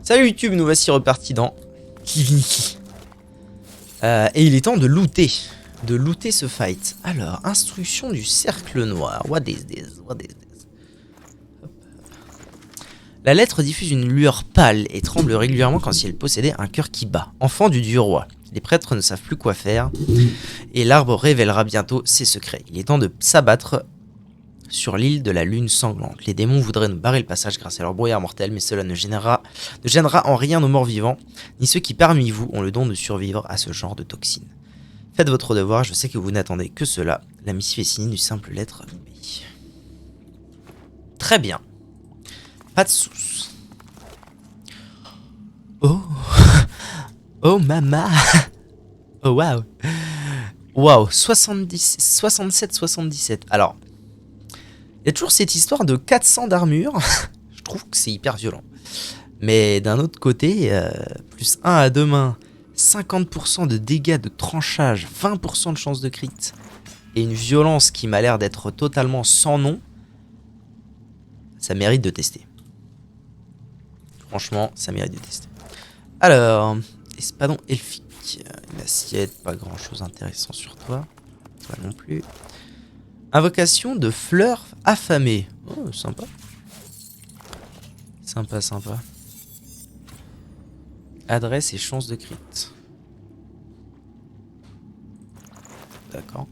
Salut YouTube, nous voici repartis dans Divinity. Et il est temps de looter. De looter ce fight. Alors, instruction du cercle noir. What is this? What is this? Hop. La lettre diffuse une lueur pâle et tremble régulièrement quand si elle possédait un cœur qui bat. Enfant du dieu roi. Les prêtres ne savent plus quoi faire. Et l'arbre révélera bientôt ses secrets. Il est temps de s'abattre sur l'île de la lune sanglante. Les démons voudraient nous barrer le passage grâce à leur brouillard mortel, mais cela ne gênera en rien nos morts vivants, ni ceux qui parmi vous ont le don de survivre à ce genre de toxines. Faites votre devoir, je sais que vous n'attendez que cela. La missive est signée d'une simple lettre B. Très bien. Pas de sous. Oh. Oh mama. Oh waouh. Waouh, 67-77. Alors, il y a toujours cette histoire de 400 d'armure. Je trouve que c'est hyper violent. Mais d'un autre côté, plus 1 à 2 mains, 50% de dégâts de tranchage, 20% de chance de crit, et une violence qui m'a l'air d'être totalement sans nom, ça mérite de tester. Franchement, ça mérite de tester. Alors, espadon elfique, une assiette, pas grand chose intéressant sur toi. Toi non plus. Invocation de fleurs affamées. Oh, sympa. Sympa, sympa. Adresse et chance de crit. D'accord.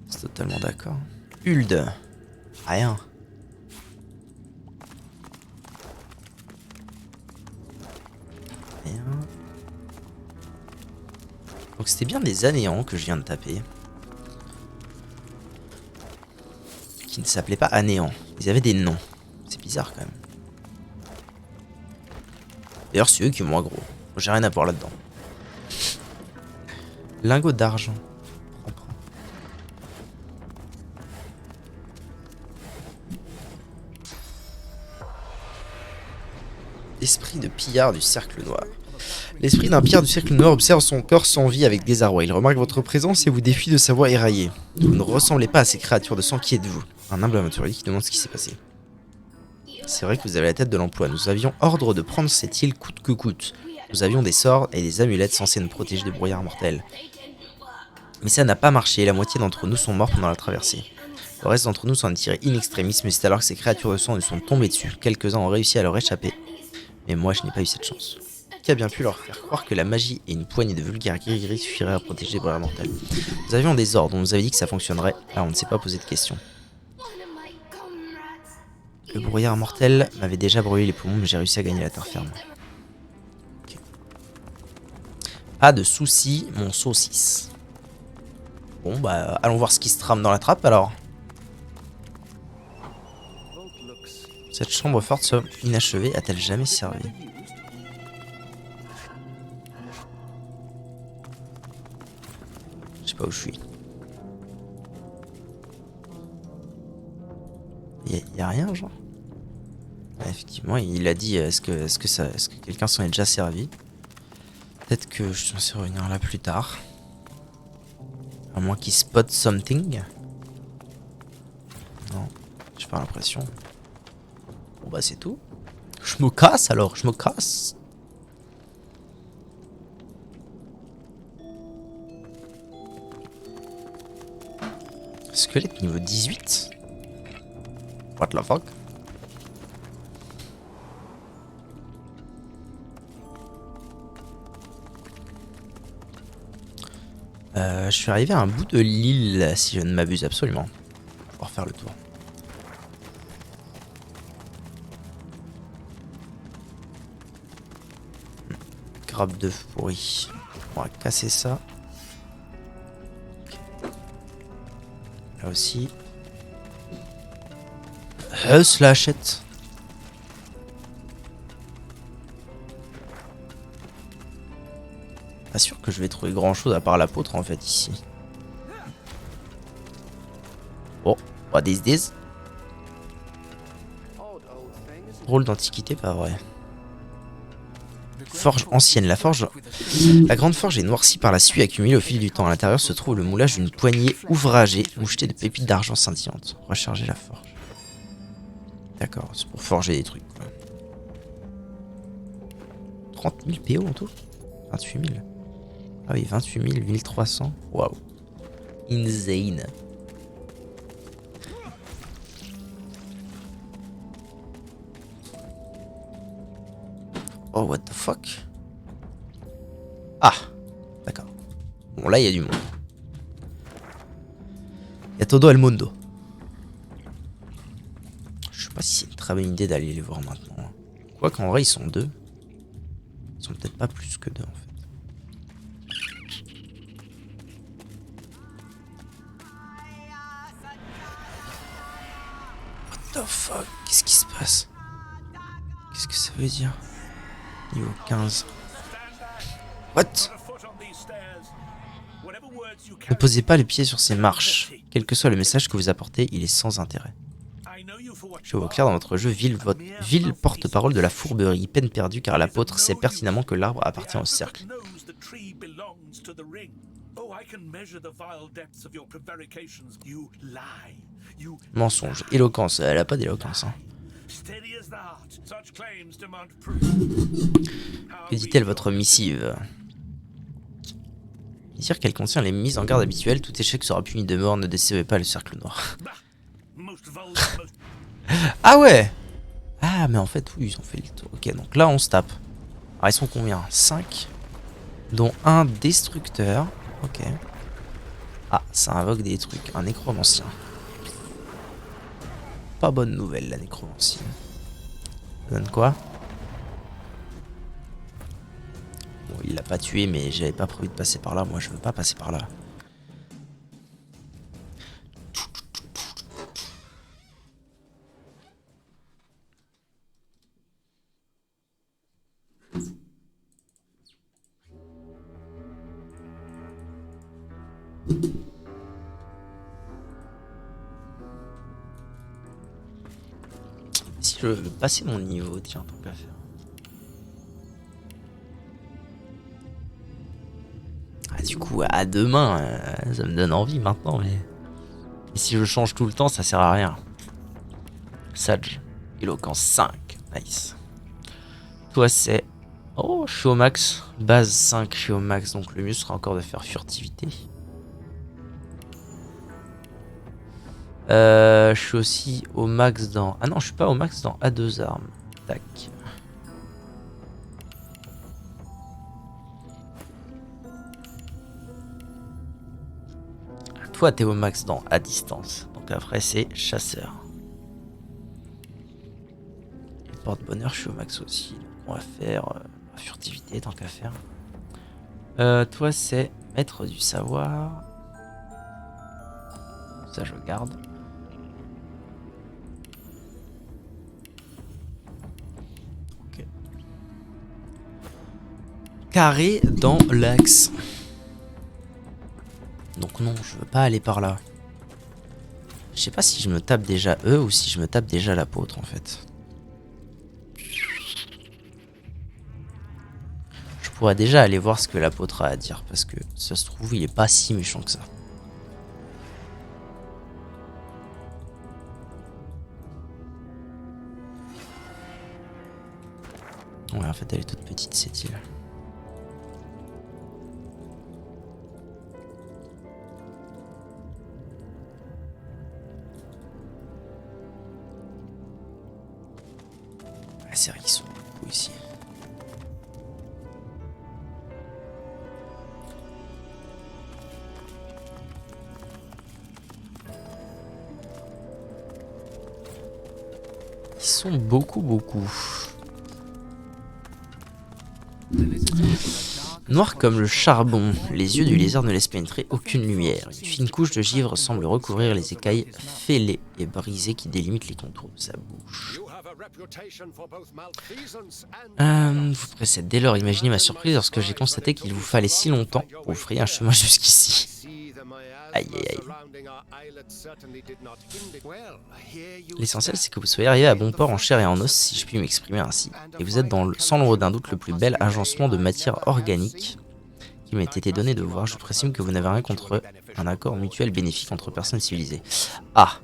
C'est totalement d'accord. Hulde. Rien. Rien. Donc c'était bien des anéants que je viens de taper. Qui ne s'appelaient pas Anéant. Ils avaient des noms. C'est bizarre quand même. D'ailleurs, c'est eux qui m'ont aggro. J'ai rien à voir là-dedans. Lingot d'argent. Prends. Esprit de pillard du cercle noir. L'esprit d'un pillard du cercle noir observe son corps sans vie avec désarroi. Il remarque votre présence et vous défie de sa voix éraillée. Vous ne ressemblez pas à ces créatures de sang. Qui êtes-vous? Un humble aventurier qui demande ce qui s'est passé. C'est vrai que vous avez la tête de l'emploi. Nous avions ordre de prendre cette île coûte que coûte. Nous avions des sorts et des amulettes censés nous protéger des brouillards mortels. Mais ça n'a pas marché. La moitié d'entre nous sont morts pendant la traversée. Le reste d'entre nous s'en est tiré in extremis, mais c'est alors que ces créatures de sang nous sont tombées dessus. Quelques-uns ont réussi à leur échapper. Mais moi, je n'ai pas eu cette chance. Qui a bien pu leur faire croire que la magie et une poignée de vulgaires gris-gris suffiraient à protéger les brouillards mortels? Nous avions des ordres, on nous avait dit que ça fonctionnerait. Là, on ne s'est pas posé de questions. Le brouillard mortel m'avait déjà brûlé les poumons, mais j'ai réussi à gagner la terre ferme. Okay. Pas de soucis, mon saucisse. Bon, bah, allons voir ce qui se trame dans la trappe alors. Cette chambre forte inachevée a-t-elle jamais servi? Je sais pas où je suis. Y a rien, genre? Ouais, effectivement, il a dit est-ce que quelqu'un s'en est déjà servi? Peut-être que je suis censé revenir là plus tard. À moins qu'il spot something. Non, j'ai pas l'impression. Bon bah c'est tout. Je me casse alors, je me casse. Squelette niveau 18. What the fuck? Je suis arrivé à un bout de l'île, si je ne m'abuse absolument. Pour pouvoir faire le tour. Grappe d'œuf pourri. On va casser ça. Là aussi. Slashette. Pas sûr que je vais trouver grand chose à part l'apôtre en fait ici. Oh, what is this? Drôle d'antiquité, pas vrai. Forge ancienne, la grande forge est noircie par la suie accumulée au fil du temps. À l'intérieur se trouve le moulage d'une poignée ouvragée mouchetée de pépites d'argent scintillantes. Recharger la forge. D'accord, c'est pour forger des trucs, quoi. 30 000 PO en tout. 28 000. Ah oui, 28 000, 1300. Waouh. Insane. Oh, what the fuck? Ah, d'accord. Bon, là, il y a du monde. Il y a todo el mundo. Je sais pas si c'est une très bonne idée d'aller les voir maintenant. Quoi qu'en vrai, ils sont deux. Ils sont peut-être pas plus que deux, en fait. What the fuck? Qu'est-ce qui se passe? Qu'est-ce que ça veut dire? Niveau 15. What? Ne posez pas les pieds sur ces marches. Quel que soit le message que vous apportez, il est sans intérêt. Je vois clair dans votre jeu, vil porte-parole de la fourberie, peine perdue car l'apôtre sait pertinemment que l'arbre appartient au cercle. Mensonge, éloquence, elle a pas d'éloquence. Hein. Que dit-elle votre missive? Dire qu'elle contient les mises en garde habituelles, tout échec sera puni de mort, ne décevez pas le cercle noir. Ah ouais. Ah mais en fait oui ils ont fait le tour. Ok donc là on se tape. Alors ils sont combien? 5. Dont un destructeur. Ok. Ah ça invoque des trucs. Un nécromancien. Pas bonne nouvelle la nécromancie. Ça donne quoi? Bon il l'a pas tué mais j'avais pas prévu de passer par là. Moi je veux pas passer par là. Si je veux passer mon niveau, tiens, tant qu'à faire. Ah, du coup, à demain, ça me donne envie maintenant, mais... Et si je change tout le temps, ça sert à rien. Sage, éloquence 5, nice. Toi, c'est... Oh, je suis au max. Base 5, je suis au max, donc le mieux sera encore de faire furtivité. Je suis aussi au max dans... Ah non, je suis pas au max dans A2 armes. Tac. Toi, t'es au max dans à distance. Donc après, c'est chasseur. Et porte-bonheur, je suis au max aussi. On va faire furtivité, tant qu'à faire. Toi, c'est maître du savoir. Ça, je garde. Ok. Carré dans l'axe. Donc non, je veux pas aller par là. Je sais pas si je me tape déjà eux ou si je me tape déjà l'apôtre en fait. Je pourrais déjà aller voir ce que l'apôtre a à dire parce que ça se trouve il est pas si méchant que ça. Ouais en fait elle est toute petite cette île. C'est vrai qu'ils sont beaucoup ici. Ils sont beaucoup. Noir comme le charbon, les yeux du lézard ne laissent pénétrer aucune lumière. Une fine couche de givre semble recouvrir les écailles fêlées et brisées qui délimitent les contours de sa bouche. Vous précède. Dès lors, imaginez ma surprise lorsque j'ai constaté qu'il vous fallait si longtemps pour vous frayer un chemin jusqu'ici. Aïe aïe aïe. L'essentiel c'est que vous soyez arrivé à bon port en chair et en os, si je puis m'exprimer ainsi. Et vous êtes sans l'ombre d'un doute le plus bel agencement de matière organique qui m'a été donné de voir. Je présume que vous n'avez rien contre un accord mutuel bénéfique entre personnes civilisées. Ah,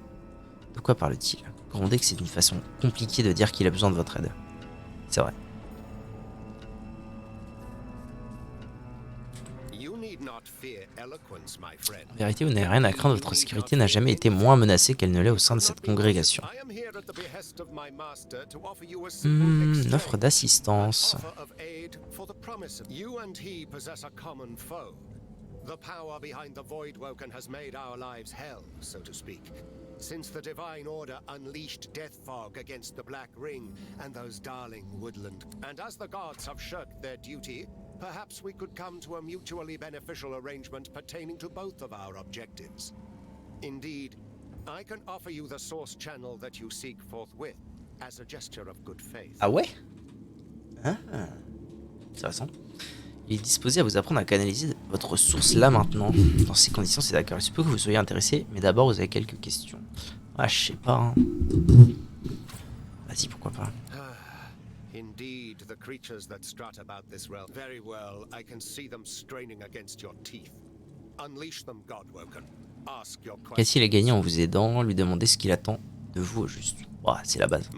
de quoi parle-t-il? Grondez que c'est une façon compliquée de dire qu'il a besoin de votre aide. C'est vrai. En vérité, vous n'avez rien à craindre, votre sécurité n'a jamais été moins menacée qu'elle ne l'est au sein de cette congrégation. Une offre d'assistance. The power behind the Voidwoken has made our lives hell, so to speak. Since the Divine Order unleashed Death Fog against the Black Ring and those darling woodland. And as the gods have shirked their duty, perhaps we could come to a mutually beneficial arrangement pertaining to both of our objectives. Indeed, I can offer you the source channel that you seek forthwith, as a gesture of good faith. Ah ouais? Ah, intéressant. Il est disposé à vous apprendre à canaliser votre source là maintenant. Dans ces conditions, c'est d'accord. Il se peut que vous soyez intéressé, mais d'abord vous avez quelques questions. Ah, je sais pas. Hein. Vas-y, pourquoi pas. Indeed, the creatures that strut about this realm. Very well, I can see them straining against your teeth. Unleash them, Godwoken. Ask your question. Qu'a-t-il à gagner en vous aidant? Lui demander ce qu'il attend de vous au juste. Ouah, c'est la base.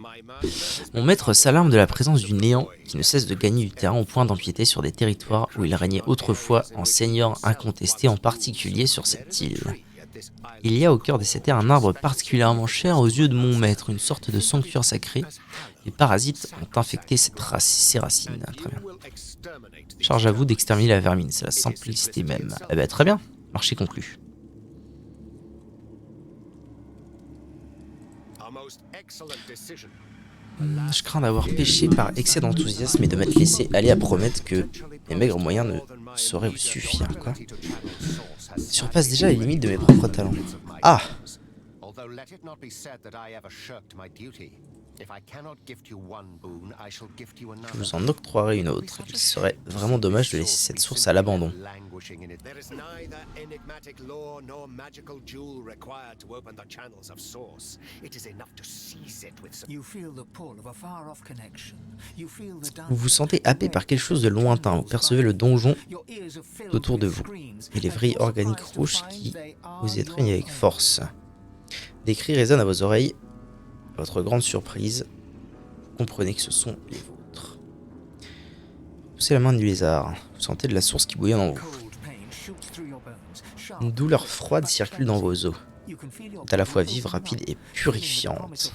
Mon maître s'alarme de la présence du néant qui ne cesse de gagner du terrain au point d'empiéter sur des territoires où il régnait autrefois en seigneur incontesté, en particulier sur cette île. Il y a au cœur de cette terre un arbre particulièrement cher aux yeux de mon maître, une sorte de sanctuaire sacré. Les parasites ont infecté ces racines. Très bien. Charge à vous d'exterminer la vermine, c'est la simplicité même. Eh ben, très bien, marché conclu. Je crains d'avoir péché par excès d'enthousiasme et de m'être laissé aller à promettre que mes maigres moyens ne sauraient vous suffire, quoi. Surpasse déjà les limites de mes propres talents. Ah! Je vous en octroierai une autre. Il serait vraiment dommage de laisser cette source à l'abandon. Vous vous sentez happé par quelque chose de lointain. Vous percevez le donjon autour de vous et les vrilles organiques rouges qui vous étreignent avec force. Des cris résonnent à vos oreilles. À votre grande surprise, vous comprenez que ce sont les vôtres. Poussez la main du lézard. Vous sentez de la source qui bouillonne en vous. Une douleur froide circule dans vos os. C'est à la fois vive, rapide et purifiante.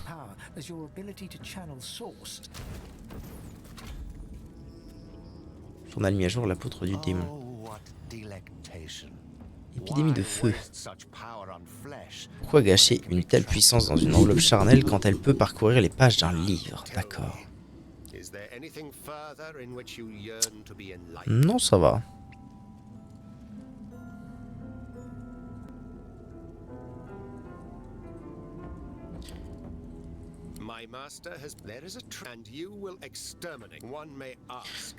Journal mis à jour, l'apôtre du démon. Épidémie de feu. Pourquoi gâcher une telle puissance dans une enveloppe charnelle quand elle peut parcourir les pages d'un livre? D'accord. Non, ça va.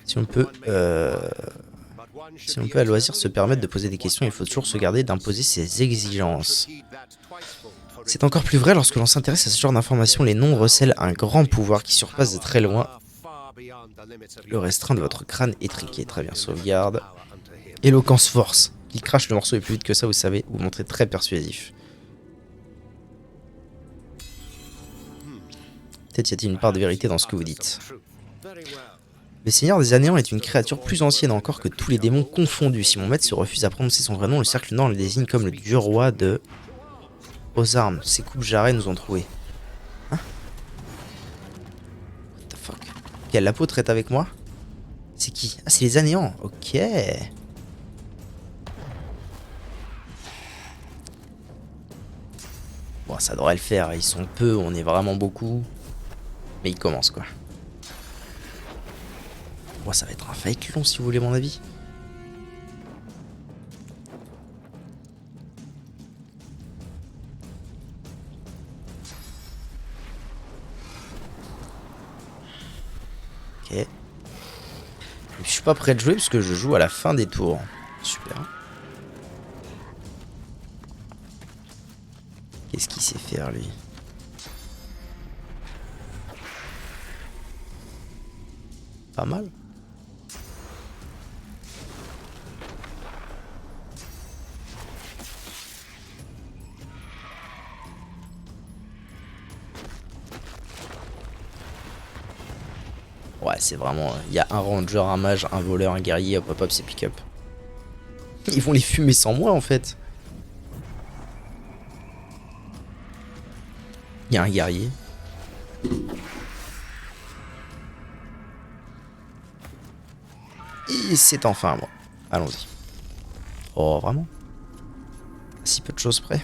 Si on peut à loisir se permettre de poser des questions, il faut toujours se garder d'imposer ses exigences. C'est encore plus vrai lorsque l'on s'intéresse à ce genre d'informations. Les noms recèlent un grand pouvoir qui surpasse de très loin le restreint de votre crâne étriqué. Très bien, sauvegarde. Éloquence force. Il crache le morceau et plus vite que ça, vous savez, vous montrez très persuasif. Peut-être y a-t-il une part de vérité dans ce que vous dites. Le Seigneur des Anéants est une créature plus ancienne encore que tous les démons confondus. Si mon maître se refuse à prononcer son vrai nom, le Cercle Nord le désigne comme le dieu roi de... Aux armes, ces coupes jarrets nous ont trouvés. Hein? What the fuck? Ok, l'apôtre est avec moi? C'est qui? Ah, c'est les Anéants. Ok. Bon, ça devrait le faire. Ils sont peu, on est vraiment beaucoup. Mais ils commencent, quoi. Bon, ça va être un fight long si vous voulez mon avis. Ok. Et je suis pas prêt de jouer parce que je joue à la fin des tours. Super. Qu'est-ce qu'il sait faire lui? Pas mal. Ouais, c'est vraiment... Il y a un ranger, un mage, un voleur, un guerrier, hop hop hop, c'est pick-up. Ils vont les fumer sans moi en fait. Il y a un guerrier. Et c'est enfin à moi. Allons-y. Oh, vraiment? Si peu de choses près.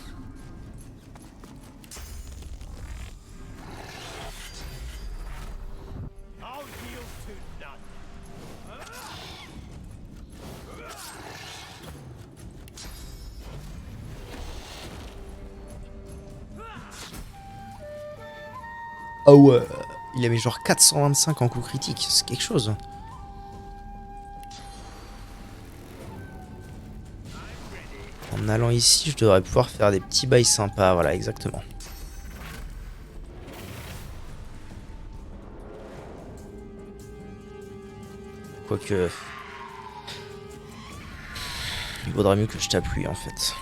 Ah ouais. Il avait genre 425 en coup critique. C'est quelque chose. En allant ici, je devrais pouvoir faire des petits bails sympas. Voilà, exactement. Quoique... il vaudrait mieux que je tape lui en fait.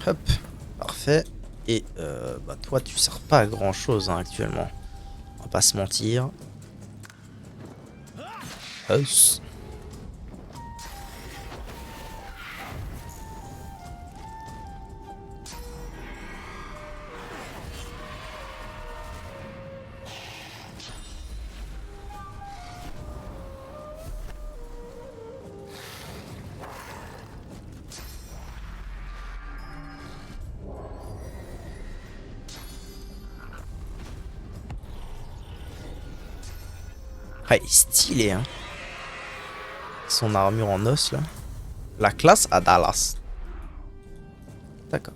Hop, parfait. Et bah toi tu sers pas à grand chose hein, actuellement. On va pas se mentir. Hus. Ah, il est stylé hein. Son armure en os là. La classe à Dallas. D'accord.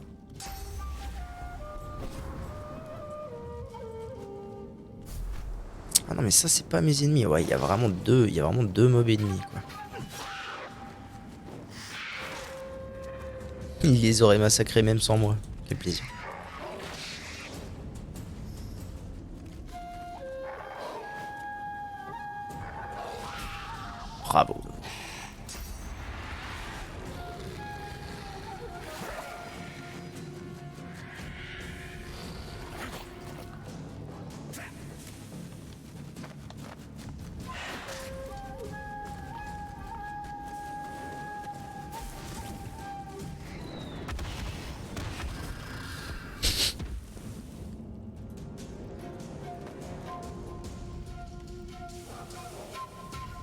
Ah non mais ça c'est pas mes ennemis. Ouais, il y a vraiment deux mobs ennemis quoi. Il les aurait massacrés même sans moi. Quel plaisir. Bravo.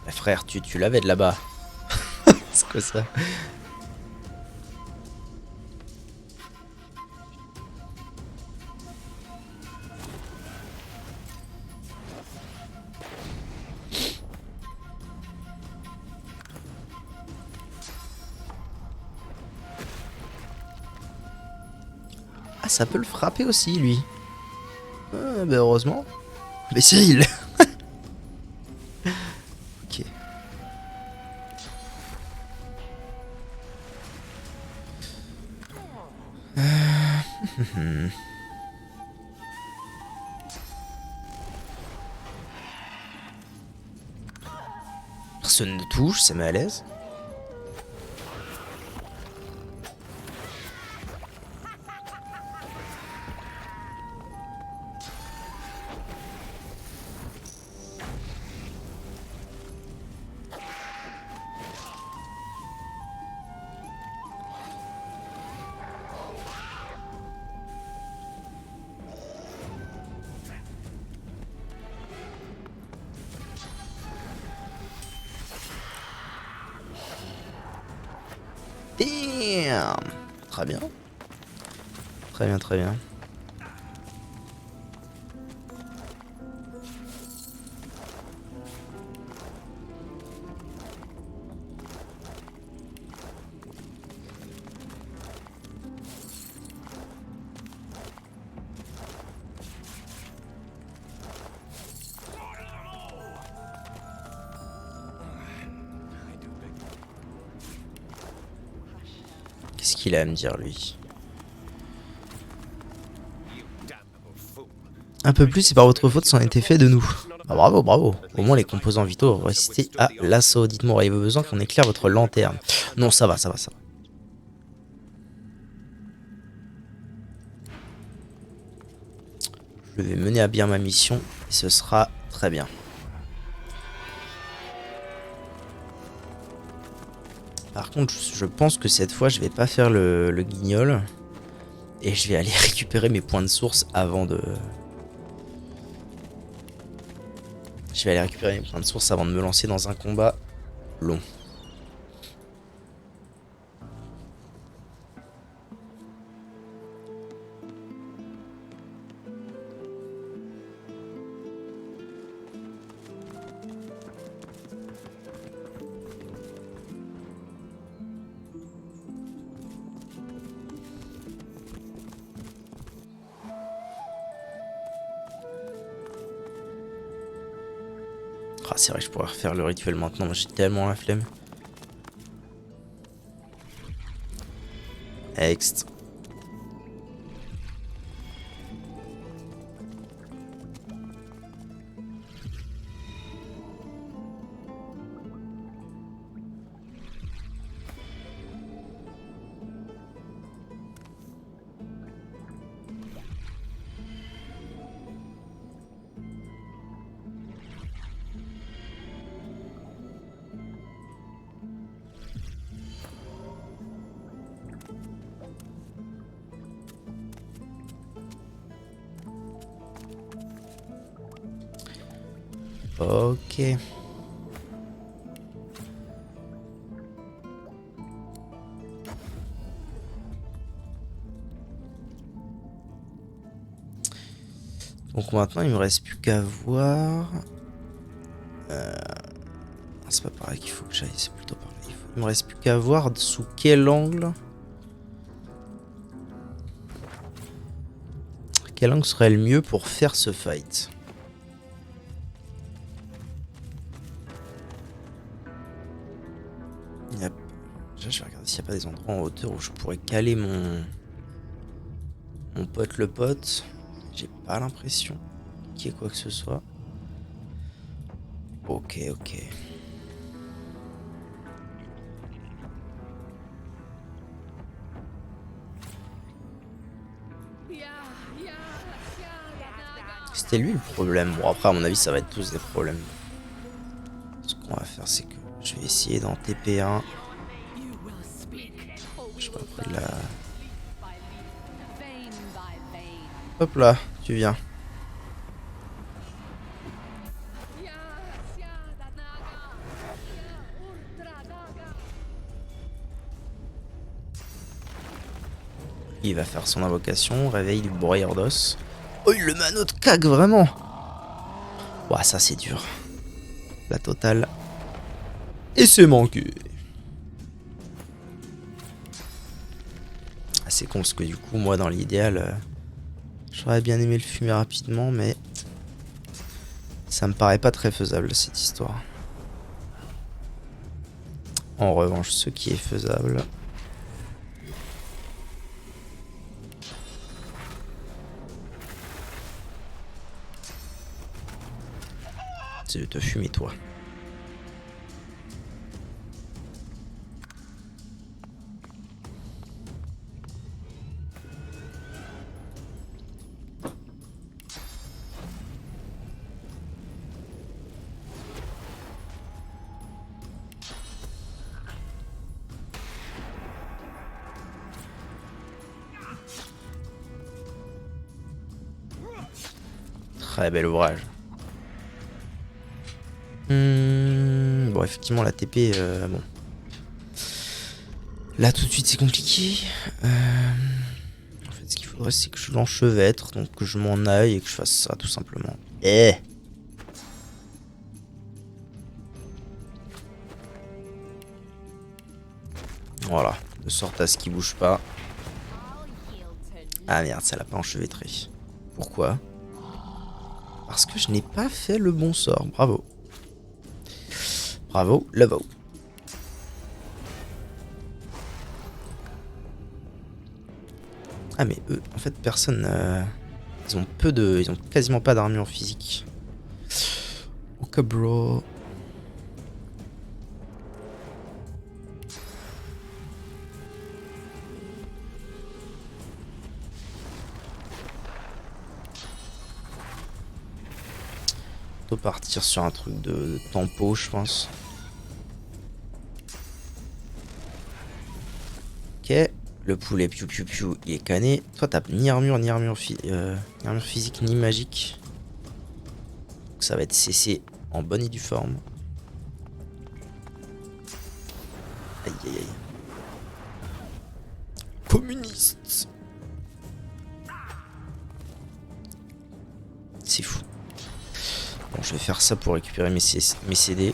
Eh, frère, tu l'avais de là-bas. C'est quoi ça? Ah, ça peut le frapper aussi, lui. Ah, bah heureusement. Mais Cyril. Ok. Personne ne touche, ça met à l'aise. Damn. Très bien. Très bien, très bien. Qu'est-ce qu'il a à me dire, lui? Un peu plus, c'est par votre faute, ça en était fait de nous. Bah, bravo, bravo. Au moins, les composants vitaux vont résister à l'assaut. Dites-moi, auriez-vous besoin qu'on éclaire votre lanterne? Non, ça va, ça va, ça va. Je vais mener à bien ma mission et ce sera très bien. Par contre, je pense que cette fois, je vais pas faire le guignol. Et je vais aller récupérer mes points de source avant de... Je vais aller récupérer mes points de source avant de me lancer dans un combat long. Ah, c'est vrai que je pourrais refaire le rituel maintenant, mais j'ai tellement la flemme. Next. Ok. Donc maintenant, il me reste plus qu'à voir. C'est pas pareil qu'il faut que j'aille, c'est plutôt par là. Il me reste plus qu'à voir sous quel angle. Quel angle serait le mieux pour faire ce fight? Déjà, je vais regarder s'il n'y a pas des endroits en hauteur où je pourrais caler mon pote le pote. J'ai pas l'impression qu'il y ait quoi que ce soit. Ok, ok. C'était lui le problème. Bon, après, à mon avis, ça va être tous des problèmes. Ce qu'on va faire, c'est que je vais essayer d'en TP1. Je sais pas près de la... Hop là, tu viens. Il va faire son invocation, réveil du broyeur d'os. Oh, il le mano de cag, vraiment. Ouah, ça c'est dur. La totale. Et c'est manqué. Ah, c'est con parce que du coup, moi dans l'idéal, j'aurais bien aimé le fumer rapidement, mais ça me paraît pas très faisable cette histoire. En revanche, ce qui est faisable... c'est de te fumer toi. Très bel ouvrage. Bon, effectivement, la TP, bon. Là, tout de suite, c'est compliqué. En fait, ce qu'il faudrait, c'est que je l'enchevêtre, donc que je m'en aille et que je fasse ça, tout simplement. Eh! Voilà, de sorte à ce qu'il bouge pas. Ah merde, ça l'a pas enchevêtré. Pourquoi? Parce que je n'ai pas fait le bon sort. Bravo. Bravo, Lavo. Ah mais eux, en fait, personne... ils ont peu de... Ils ont quasiment pas d'armure physique. Ok, bro. On peut partir sur un truc de tempo, je pense. Ok. Le poulet piou piou piou il est cané. Toi t'as ni armure ni armure physique ni magique. Donc, ça va être CC en bonne et due forme. Aïe aïe aïe. Communiste. C'est fou. Bon, je vais faire ça pour récupérer mes CD.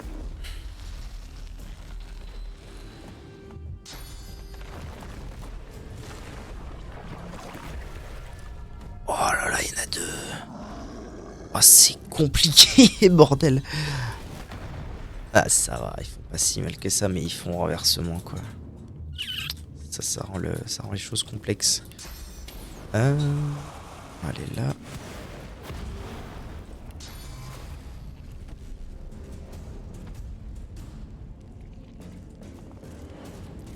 Oh là là, il y en a deux. Oh, c'est compliqué, bordel. Ah, ça va, ils font pas si mal que ça, mais ils font renversement, quoi. Ça rend les choses complexes. Allez, là.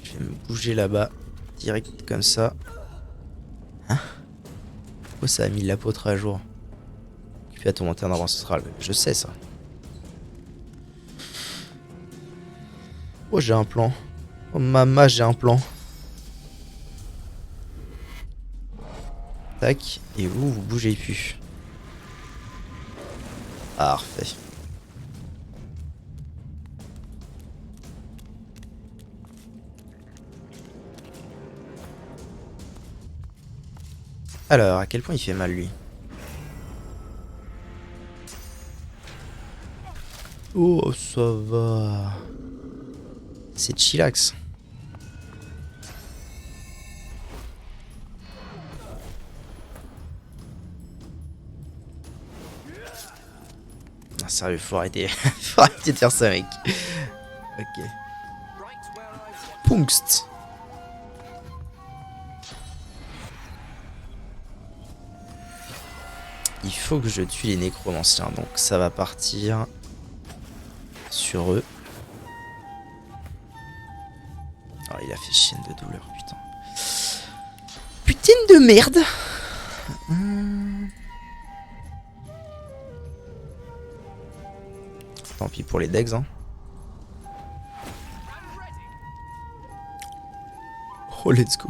Je vais me bouger là-bas. Direct comme ça. Hein? Oh, ça a mis l'apôtre à jour. Puis à tourmenter un arbre ancestral. Je sais ça. Oh, j'ai un plan. Oh, maman, j'ai un plan. Tac. Et vous bougez plus. Parfait. Alors, à quel point il fait mal, lui? Oh, ça va. C'est chillax. Ah, sérieux, faut arrêter. Faut arrêter de faire ça, mec. Ok. Punkst. Il faut que je tue les nécromanciens, donc ça va partir sur eux. Oh, il a fait chienne de douleur, putain. Putain de merde. Tant pis pour les decks, hein. Oh, let's go.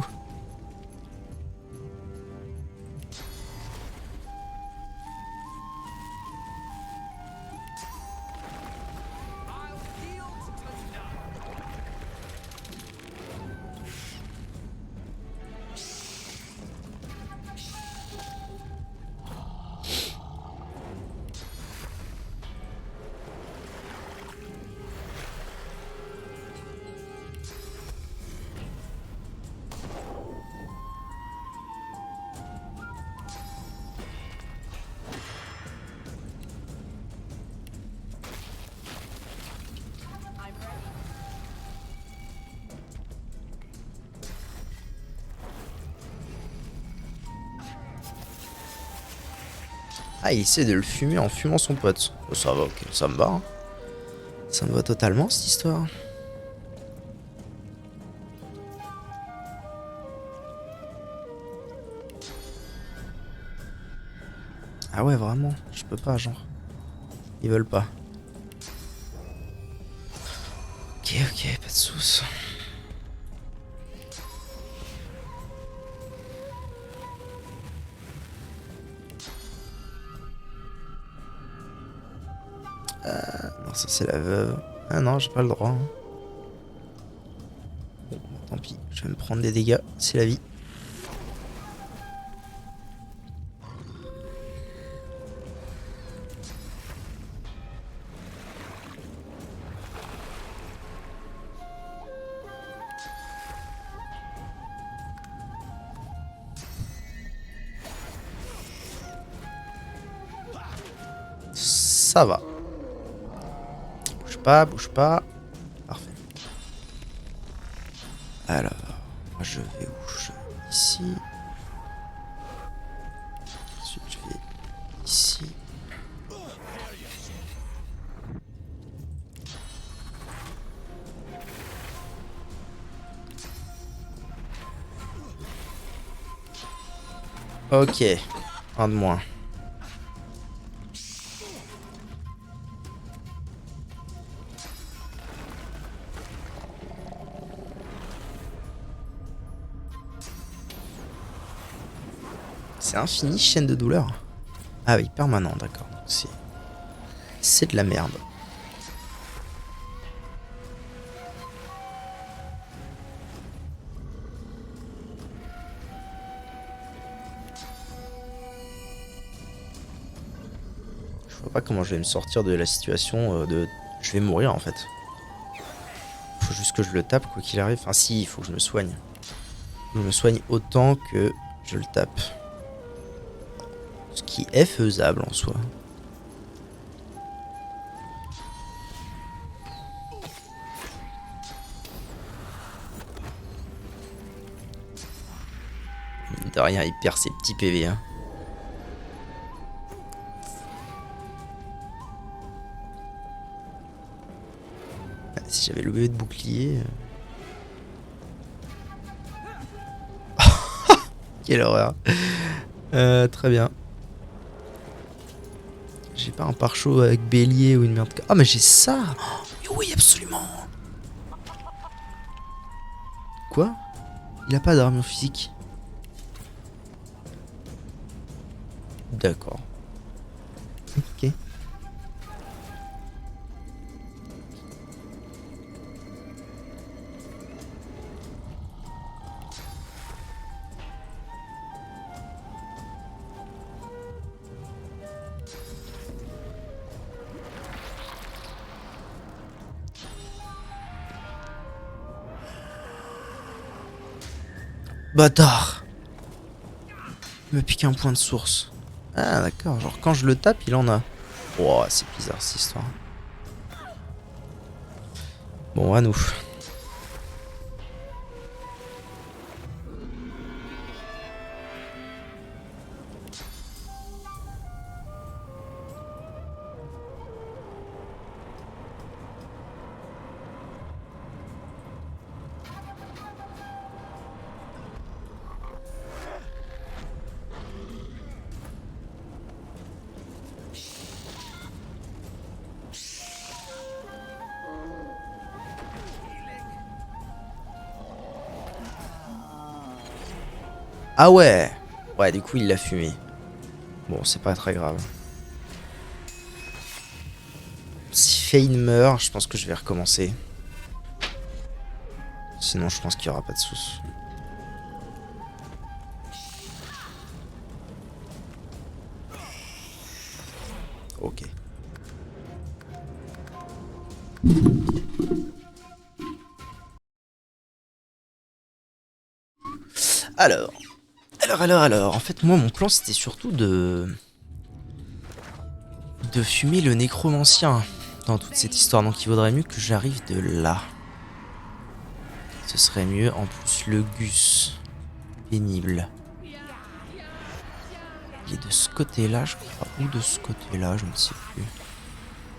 Ah, il essaie de le fumer en fumant son pote. Oh, ça va, ok, ça me va. Hein. Ça me va totalement, cette histoire. Ah ouais, vraiment, je peux pas, genre. Ils veulent pas. Ok, ok, pas de soucis. Non, ça c'est la veuve. Ah non, j'ai pas le droit. Hein. Bon, tant pis, je vais me prendre des dégâts, c'est la vie. Ça va. Bouge pas. Parfait. Alors, moi je vais où? Je vais ici. Ensuite, je vais ici. Ok, un de moins. C'est infini, chaîne de douleur. Ah oui, permanent, d'accord. C'est de la merde. Je vois pas comment je vais me sortir de la situation de... Je vais mourir en fait. Faut juste que je le tape quoi qu'il arrive. Enfin si, il faut que je me soigne. Je me soigne autant que je le tape. Ce qui est faisable en soi. Mine de rien, il perd ses petits PV. Hein. Si j'avais le BE de bouclier... Quelle horreur. Très bien. J'ai pas un pare-chaud avec bélier ou une merde. Ah mais j'ai ça. Oh, oui absolument. Quoi? Il a pas d'armure physique. D'accord. Ok. Bâtard. Il me pique un point de source. Ah d'accord, genre quand je le tape, il en a. Oh, c'est bizarre cette histoire. Bon, à nous. Ah ouais. Ouais, du coup, il l'a fumé. Bon, c'est pas très grave. Si Fane meurt, je pense que je vais recommencer. Sinon, je pense qu'il n'y aura pas de soucis. Ok. Alors. En fait, moi, mon plan, c'était surtout de fumer le nécromancien dans toute cette histoire. Donc, il vaudrait mieux que j'arrive de là. Ce serait mieux. En plus, le Gus. Pénible. Il est de ce côté-là, je crois. Ou de ce côté-là, je ne sais plus.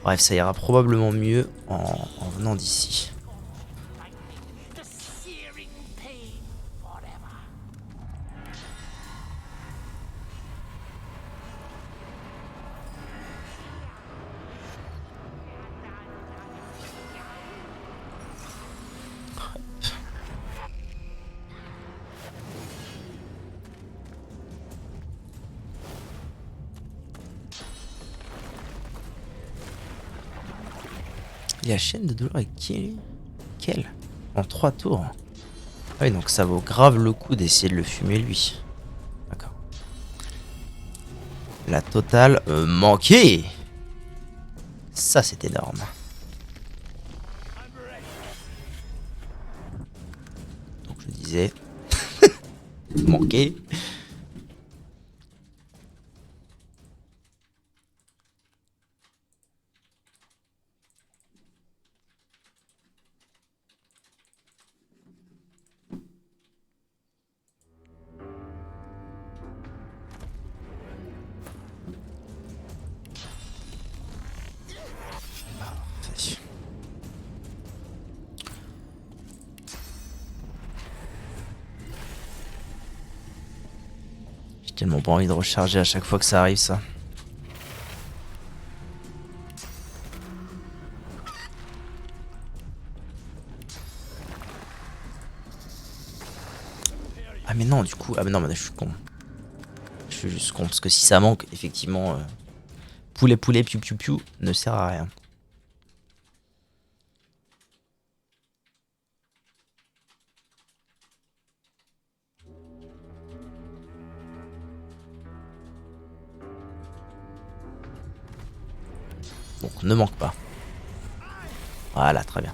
Bref, ça ira probablement mieux en venant d'ici. Il y a chaîne de douleur avec qui lui? Quel? En 3 tours. Ah oui, donc ça vaut grave le coup d'essayer de le fumer lui. D'accord. La totale manquée. Ça c'est énorme. Donc je disais manqué. J'ai tellement pas envie de recharger à chaque fois que ça arrive ça. Ah mais non du coup, ah mais non mais je suis con. Je suis juste con. Parce que si ça manque, effectivement, poulet poulet piou piou piou ne sert à rien. Donc ne manque pas. Voilà, très bien.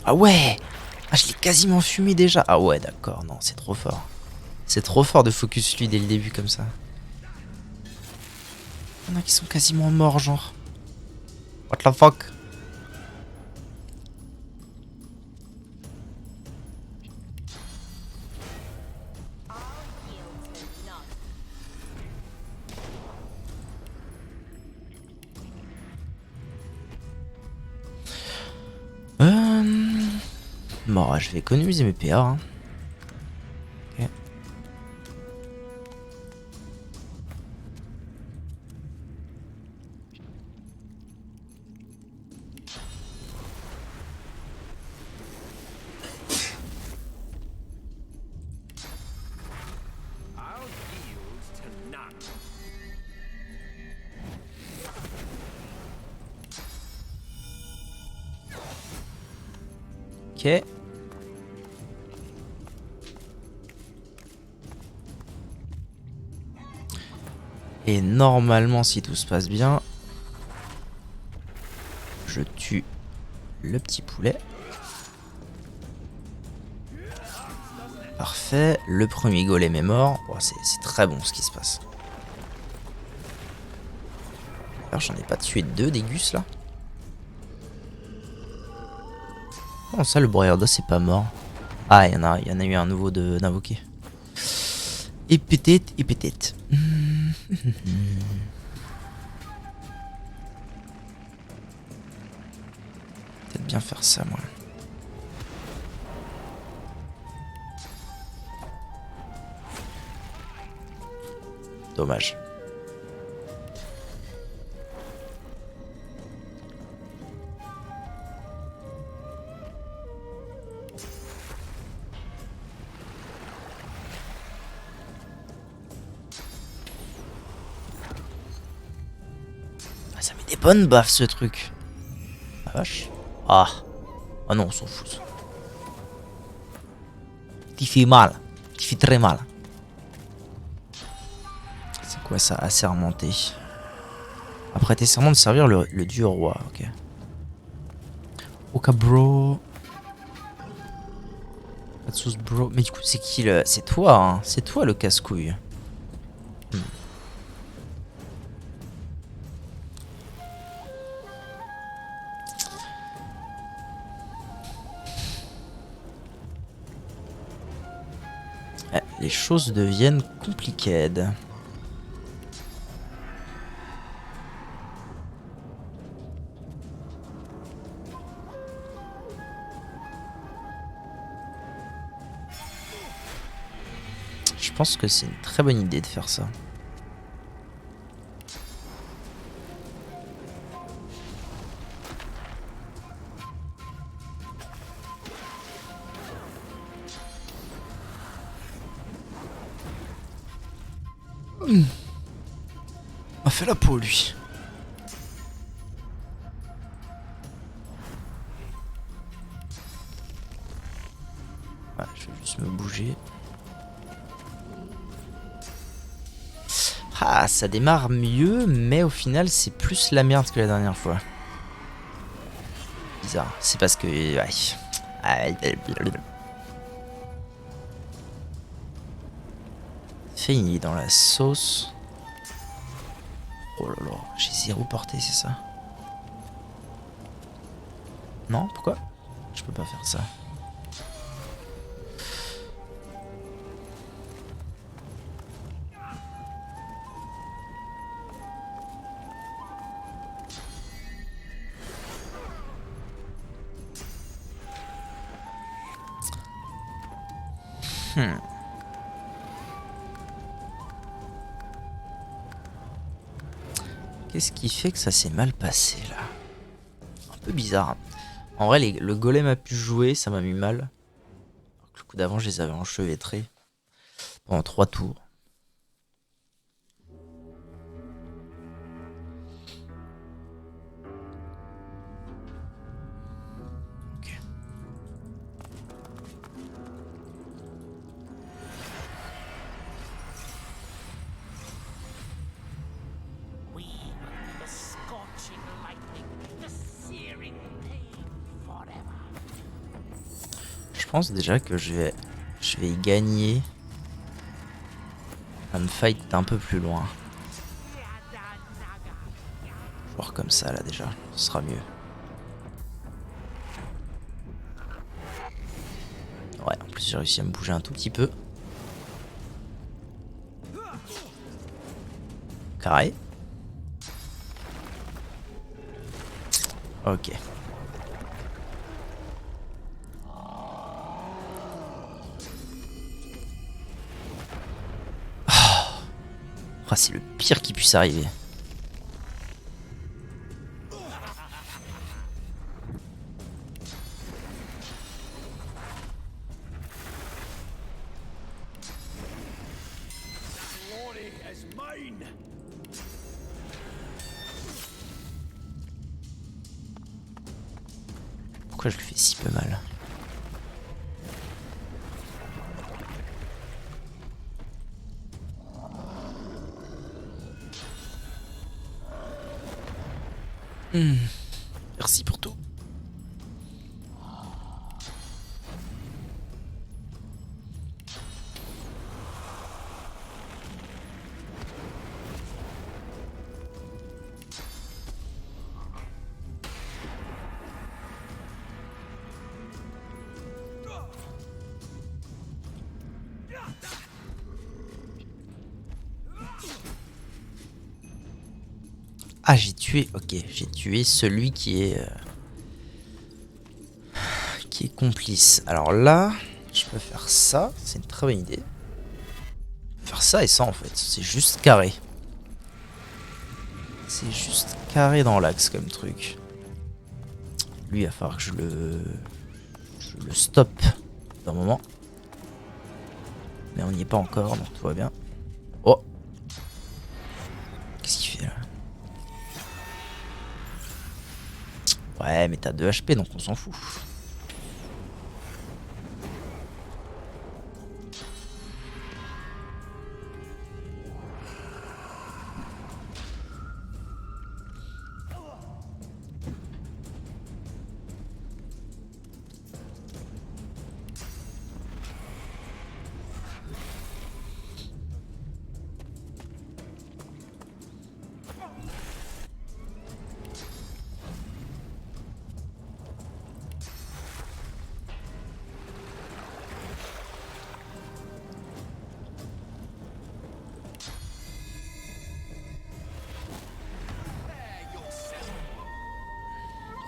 Ah ouais! Ah, je l'ai quasiment fumé déjà. Ah ouais, d'accord, non, c'est trop fort. C'est trop fort de focus lui dès le début comme ça. Il y en a qui sont quasiment morts, genre. What the fuck? Bon, je vais économiser mes PA. Hein. Ok. Ok. Et normalement, si tout se passe bien, je tue le petit poulet. Parfait. Le premier golem est mort. Oh, c'est très bon ce qui se passe. Alors, j'en ai pas tué deux des gus là. Comment ça, le broyeur d'os c'est pas mort? Ah, il y en a eu un nouveau d'invoqué. Et peut-être, et peut-être. Peut-être bien faire ça, moi. Dommage. Ah, ça met des bonnes baffes ce truc. La vache. Ah. Ah non, on s'en fout. Tu fais mal. Tu fais très mal. C'est quoi ça? Assermenté. Prêter serment de servir le dieu roi. Ok. Oka bro. Patsus bro. Mais du coup, c'est qui le. C'est toi, hein. C'est toi le casse-couille. Les choses deviennent compliquées. Je pense que c'est une très bonne idée de faire ça. On a fait la peau lui. Ah, je vais juste me bouger. Ah, ça démarre mieux, mais au final, c'est plus la merde que la dernière fois. Bizarre. C'est parce que... Fane, il est dans la sauce. Oh là là, j'ai zéro portée, c'est ça? Non, pourquoi? Je peux pas faire ça. Hmm. Qu'est-ce qui fait que ça s'est mal passé là? Un peu bizarre. En vrai, le golem a pu jouer, ça m'a mis mal. Le coup d'avant, je les avais enchevêtrés pendant 3 tours. Ok. Je pense déjà que je vais y gagner un fight un peu plus loin. Genre comme ça là déjà, ce sera mieux. Ouais, en plus j'ai réussi à me bouger un tout petit peu. Carré. Ok. Oh, c'est le pire qui puisse arriver. Pourquoi je lui fais si peu mal? Merci pour tout. Ah, j'ai tué. Ok, j'ai tué celui qui est complice. Alors là, je peux faire ça. C'est une très bonne idée. Faire ça et ça en fait. C'est juste carré. C'est juste carré dans l'axe comme truc. Lui, il va falloir que je le stoppe d'un moment. Mais on n'y est pas encore, donc tout va bien. Oh! Qu'est-ce qu'il fait là? Ouais, mais t'as 2 HP, donc on s'en fout.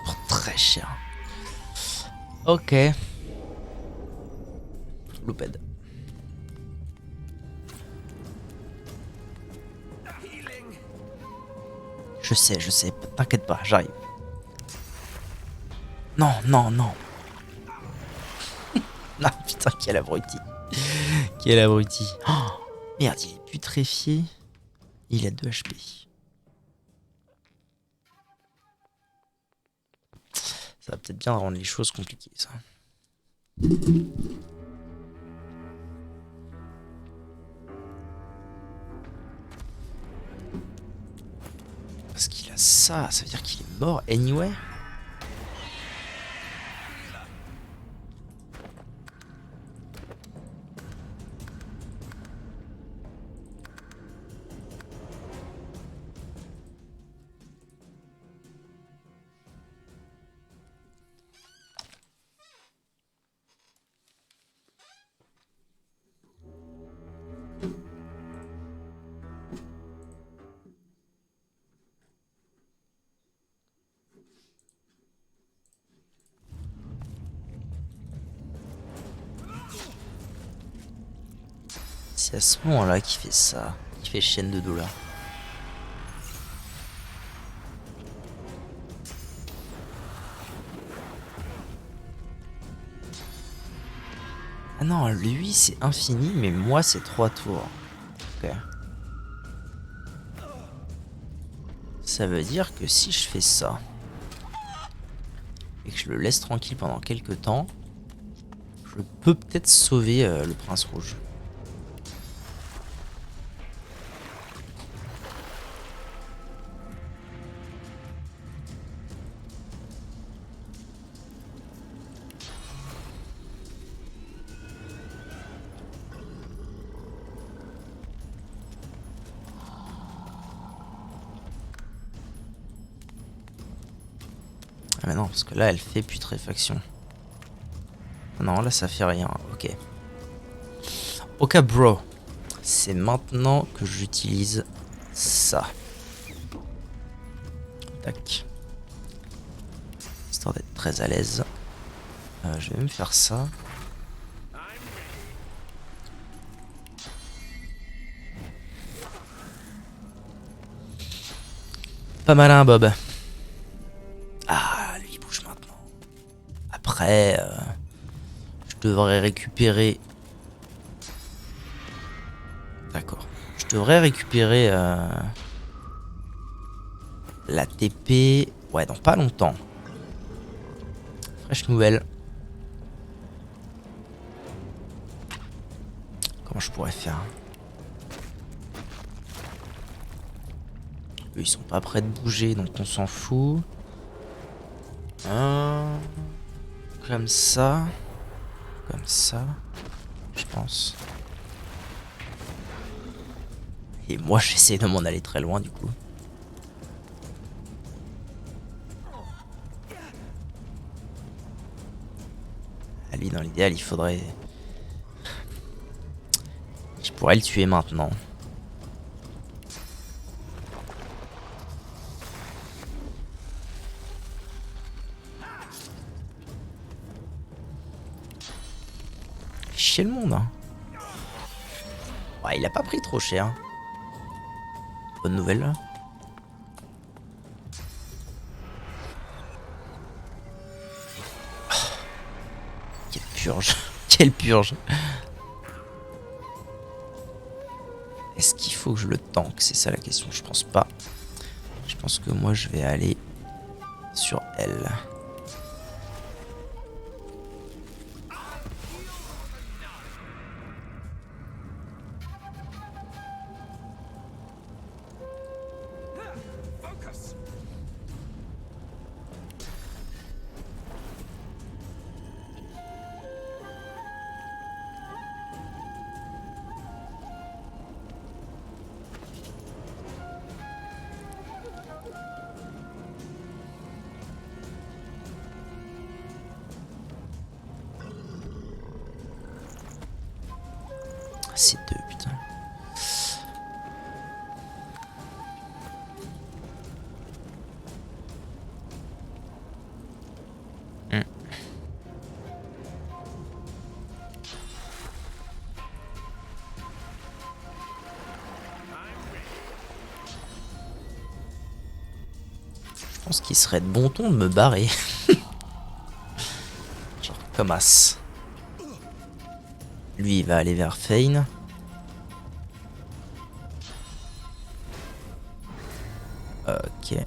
Pour très cher. Ok. Louped. Je sais, t'inquiète pas, j'arrive. Non, non, non. Ah putain, quel abruti. Quel abruti. Oh, merde, il est putréfié. Il a 2 HP. Ça va peut-être bien rendre les choses compliquées, ça. Parce qu'il a ça, ça veut dire qu'il est mort anyway. C'est à ce moment-là qu'il fait ça. Qu'il fait chaîne de dos là. Ah non, lui c'est infini, mais moi c'est 3 tours. Ok. Ça veut dire que si je fais ça, et que je le laisse tranquille pendant quelques temps, je peux peut-être sauver le prince rouge. Ah mais non, parce que là elle fait putréfaction. Non, là ça fait rien, ok. Ok bro, c'est maintenant que j'utilise ça. Tac. Histoire d'être très à l'aise. Je vais même faire ça. Pas malin Bob. Ah, lui il bouge maintenant. Après, je devrais récupérer... D'accord. Je devrais récupérer la TP... Ouais, dans pas longtemps. Fraîche nouvelle. Comment je pourrais faire? Eux, ils sont pas prêts de bouger, donc on s'en fout. Comme ça. Comme ça. Je pense. Et moi, j'essaie de m'en aller très loin, du coup. Ah, lui, dans l'idéal, il faudrait... Je pourrais le tuer maintenant. Chier le monde, hein. Ouais, il a pas pris trop cher. Bonne nouvelle, là. Oh, quelle purge. Quelle purge. Est-ce qu'il faut que je le tank? C'est ça la question. Je pense pas. Je pense que moi, je vais aller sur elle. C'est deux, putain. Je pense qu'il serait de bon ton de me barrer. Genre comme as. Lui, il va aller vers Fane. Ok.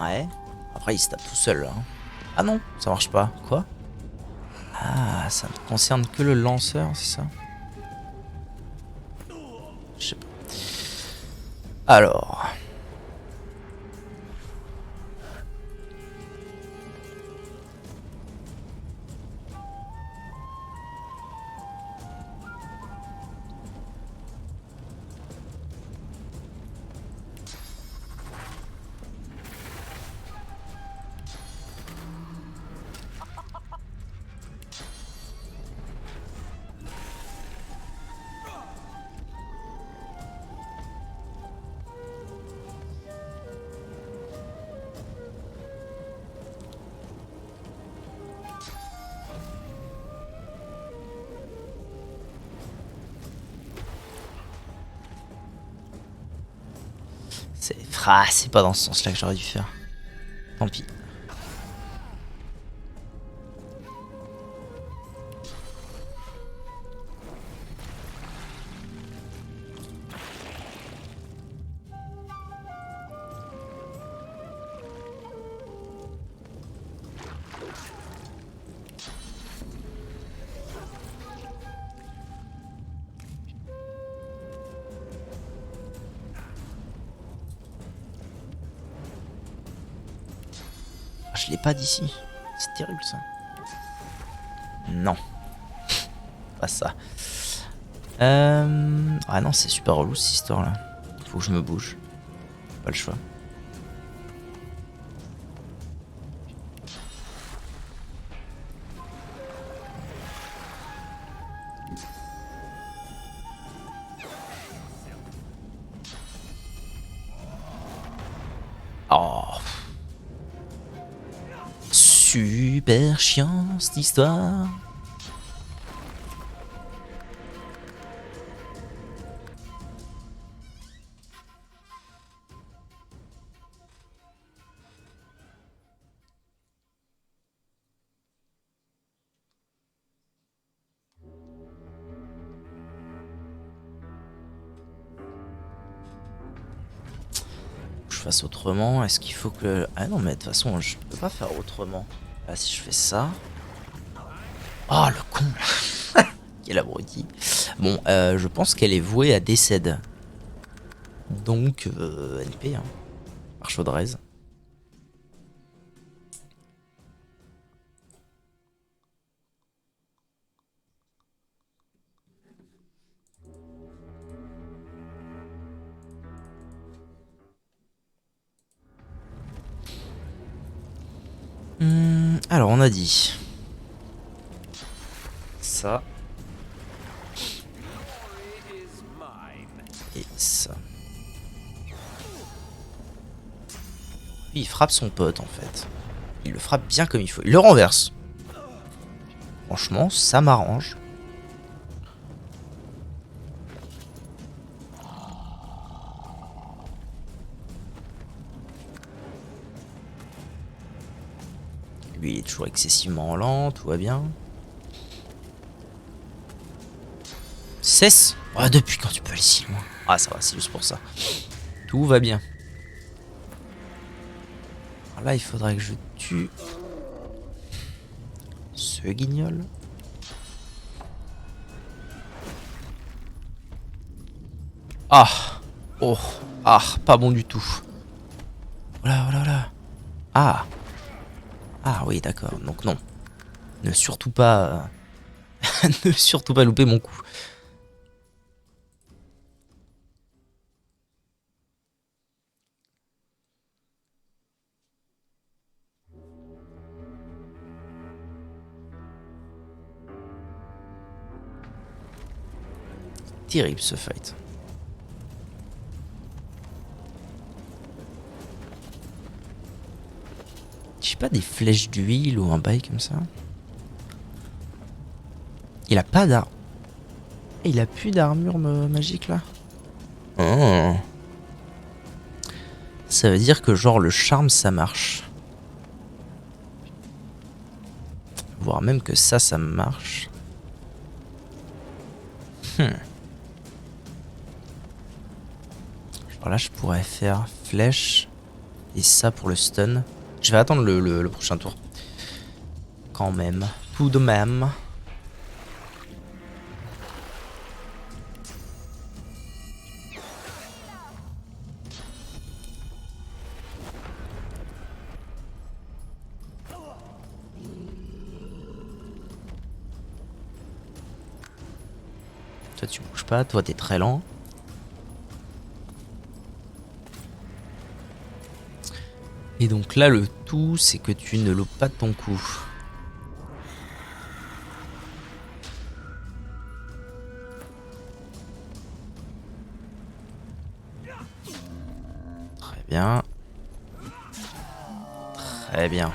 Ouais. Après, il se tape tout seul. Hein. Ah non, ça marche pas. Quoi? Ah, ça ne concerne que le lanceur, c'est ça? Je sais pas. Alors. C'est pas dans ce sens-là que j'aurais dû faire. Tant pis. Je l'ai pas d'ici. C'est terrible ça. Non. Pas ça. Ah non, c'est super relou cette histoire là. Faut que je me bouge. Pas le choix. Oh. Super chiant cette histoire. Je fasse autrement. Est-ce qu'il faut que... Ah non mais de toute façon je peux pas faire autrement. Là si je fais ça... Oh le con. Quel abruti. Bon je pense qu'elle est vouée à décède. Donc NP hein. Marche Vaudrez. Alors on a dit ça et ça. Lui, il frappe son pote en fait. Il le frappe bien comme il faut. Il le renverse. Franchement, ça m'arrange. Lui, il est toujours excessivement lent, tout va bien. Cesse. Oh, depuis quand tu peux aller si loin? Ah, ça va, c'est juste pour ça. Tout va bien. Alors là, il faudrait que je tue ce guignol. Ah. Oh. Ah, pas bon du tout. Voilà, voilà, voilà. Ah. Ah oui, d'accord. Donc non. Ne surtout pas... ne surtout pas louper mon coup. Terrible ce fight. J'ai pas des flèches d'huile ou un bail comme ça. Il a pas d'arme. Il a plus d'armure magique là. Oh. Ça veut dire que genre le charme ça marche. Voire même que ça marche. Alors là je pourrais faire flèche et ça pour le stun. Je vais attendre le prochain tour. Quand même. Tout de même. Toi tu bouges pas, toi t'es très lent. Et donc là le tout c'est que tu ne loupes pas ton coup. Très bien. Très bien.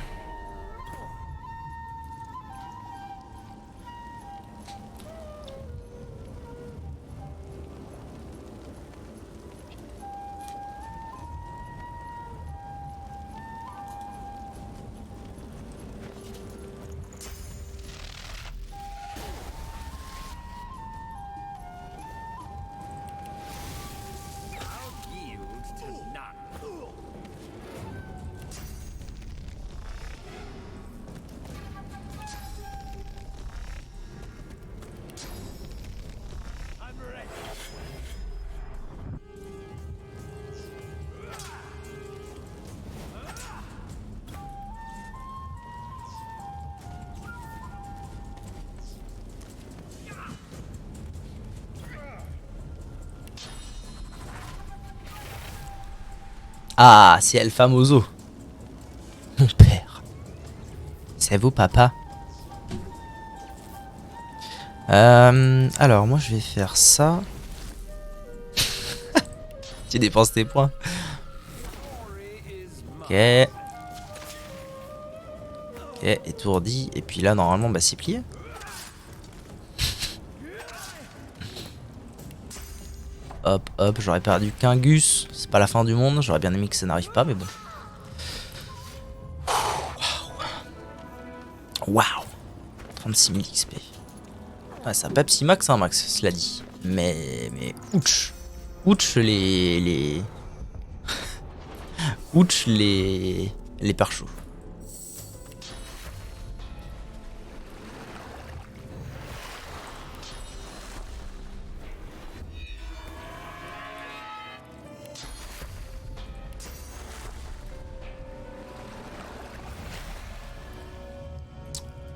Ah, c'est El Famoso. Mon père. C'est vous, papa. Alors, moi, je vais faire ça. Tu dépenses tes points. Ok. Ok, étourdi. Et puis là, normalement, bah, c'est plié. Hop, hop, j'aurais perdu qu'un Gus. C'est pas la fin du monde. J'aurais bien aimé que ça n'arrive pas, mais bon. Waouh. 36 000 XP. Ah, c'est un Pepsi Max, hein, Max, cela dit. Mais ouch. Ouch les... ouch les pare-choux.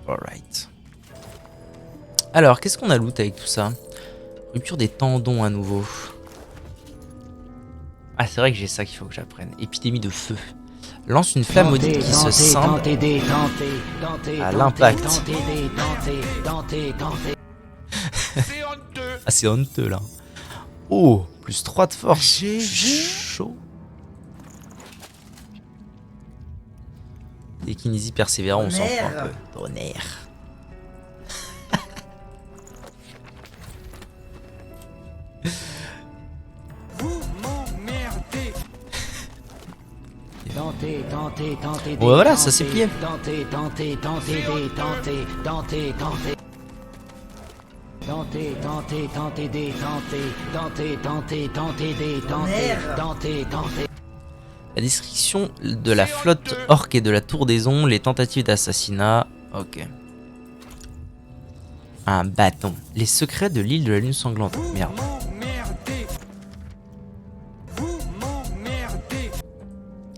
Alright. Alors, qu'est-ce qu'on a loot avec tout ça? Rupture des tendons à nouveau. Ah, c'est vrai que j'ai ça qu'il faut que j'apprenne. Épidémie de feu. Lance une flamme maudite qui se scinde à l'impact. Ah, c'est honteux là. Oh, plus 3 de force. J'ai chaud. Dékinésie persévérant, on s'en fout un peu. Tonnerre. Bon bah voilà, ça c'est plié. La destruction de la flotte orque et de la tour des ondes, les tentatives d'assassinat. Ok. Un bâton. Les secrets de l'île de la lune sanglante. Merde.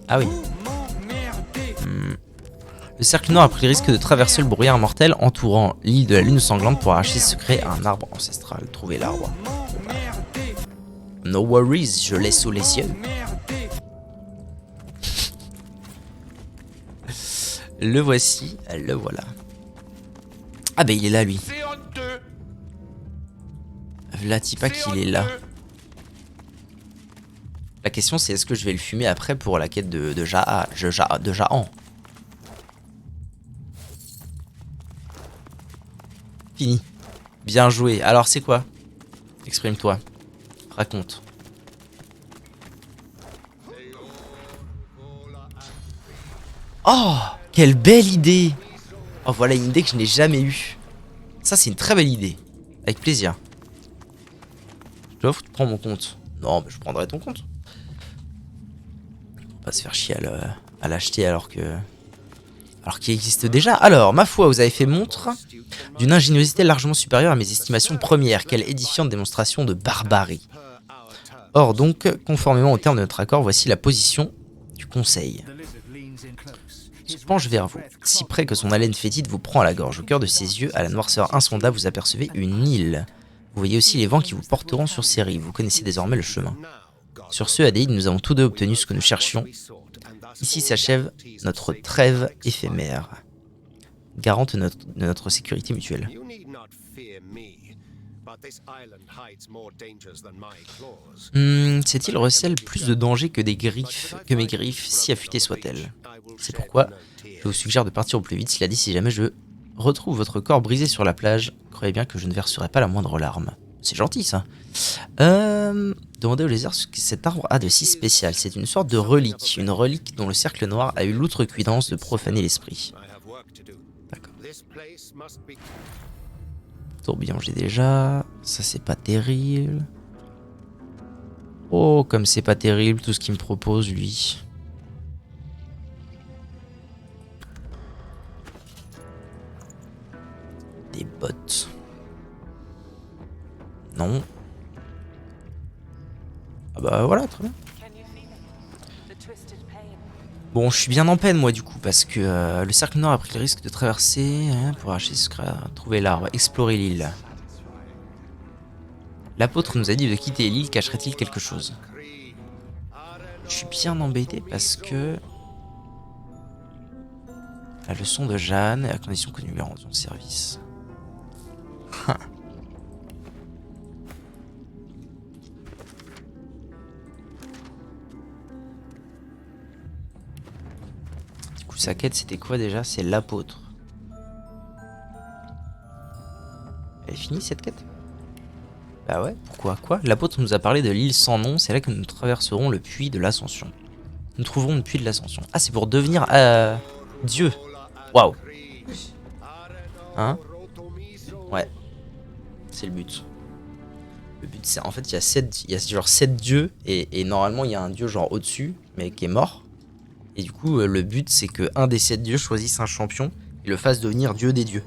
Ah oui. Le cercle noir a pris le risque de traverser le brouillard mortel entourant l'île de la lune sanglante pour arracher ce secret à un arbre ancestral. Trouver l'arbre. No worries, je l'ai sous les yeux. Le voici, le voilà. Ah bah il est là lui. Vlatipa qu'il est là. La question c'est est-ce que je vais le fumer après pour la quête de Jaan. Fini. Bien joué. Alors c'est quoi? Exprime-toi. Raconte. Oh, quelle belle idée. Oh voilà une idée que je n'ai jamais eue. Ça c'est une très belle idée. Avec plaisir. Je t'offre, tu prends mon compte. Non mais je prendrai ton compte. Pas se faire chier à l'acheter alors qu'il existe déjà. Alors, ma foi, vous avez fait montre d'une ingéniosité largement supérieure à mes estimations premières. Quelle édifiante démonstration de barbarie. Or donc, conformément au terme de notre accord, voici la position du conseil. Il se penche vers vous, si près que son haleine fétide vous prend à la gorge. Au cœur de ses yeux, à la noirceur insondable, vous apercevez une île. Vous voyez aussi les vents qui vous porteront sur ces rives. Vous connaissez désormais le chemin. Sur ce, Adéide, nous avons tous deux obtenu ce que nous cherchions. Ici s'achève notre trêve éphémère, garante de notre sécurité mutuelle. Cette île recèle plus de dangers que mes griffes, si affûtées soient-elles. C'est pourquoi je vous suggère de partir au plus vite. Cela dit, si jamais je retrouve votre corps brisé sur la plage, croyez bien que je ne verserai pas la moindre larme. C'est gentil ça. Demandez au lézard ce que cet arbre a de si spécial. C'est une sorte de relique. Une relique dont le cercle noir a eu l'outrecuidance de profaner l'esprit. D'accord. Tourbillon j'ai déjà. Ça c'est pas terrible. Oh comme c'est pas terrible tout ce qu'il me propose lui. Des bottes. Non. Ah bah voilà, très bien. Bon, je suis bien en peine moi du coup, parce que le cercle noir a pris le risque de traverser pour arracher ce trouver l'arbre, explorer l'île. L'apôtre nous a dit de quitter l'île, cacherait-il quelque chose? Je suis bien embêté parce que... La leçon de Jeanne, à condition que nous lui rendions service. Du coup, sa quête, c'était quoi déjà? C'est l'apôtre. Elle est finie cette quête? Bah ouais, pourquoi? Quoi? L'apôtre nous a parlé de l'île sans nom, c'est là que nous traverserons le puits de l'ascension. Nous trouverons le puits de l'ascension. Ah, c'est pour devenir Dieu. Waouh. Hein? Ouais. C'est le but. Le but, c'est en fait, il y a genre 7 dieux, et normalement, il y a un dieu genre au-dessus, mais qui est mort. Et du coup, le but, c'est que un des 7 dieux choisisse un champion et le fasse devenir dieu des dieux.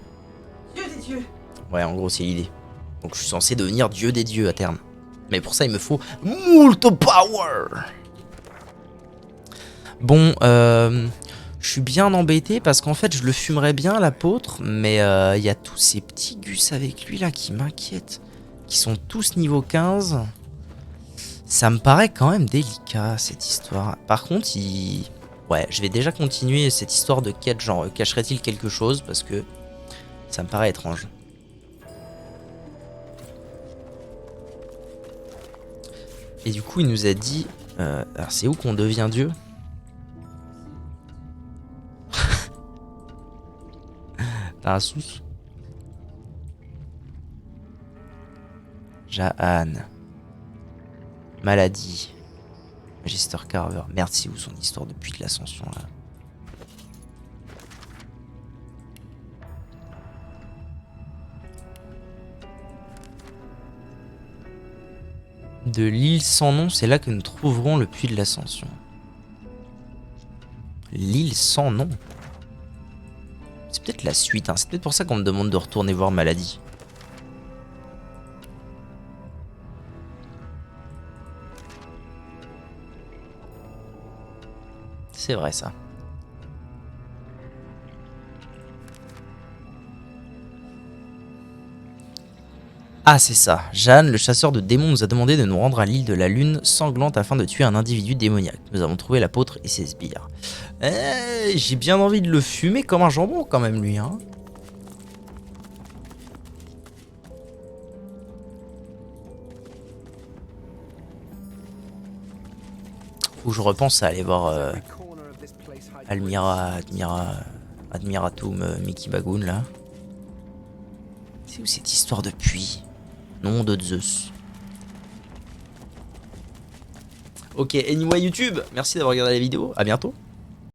Dieu des dieux. Ouais, en gros, c'est l'idée. Donc, je suis censé devenir dieu des dieux à terme. Mais pour ça, il me faut moult power. Bon, je suis bien embêté parce qu'en fait, je le fumerais bien, l'apôtre, mais il y a tous ces petits gus avec lui là qui m'inquiètent, qui sont tous niveau 15. Ça me paraît quand même délicat cette histoire. Par contre, ouais, je vais déjà continuer cette histoire de quête, genre cacherait-il quelque chose, parce que ça me paraît étrange. Et du coup, il nous a dit... alors, c'est où qu'on devient Dieu? Tarassus. Jaan. Maladie. Magister Carver. Merde, c'est où son histoire depuis de l'ascension là? De l'île sans nom, c'est là que nous trouverons le puits de l'ascension. L'île sans nom. C'est peut-être la suite, hein. C'est peut-être pour ça qu'on me demande de retourner voir Maladie. C'est vrai ça. Ah c'est ça, Jeanne, le chasseur de démons, nous a demandé de nous rendre à l'île de la lune sanglante afin de tuer un individu démoniaque. Nous avons trouvé l'apôtre et ses sbires. J'ai bien envie de le fumer comme un jambon quand même lui, hein. Faut que je repense à aller voir Admiratum Mickey Bagoon là. C'est où cette histoire de puits? Nom de Zeus. Ok, anyway YouTube, merci d'avoir regardé la vidéo, à bientôt.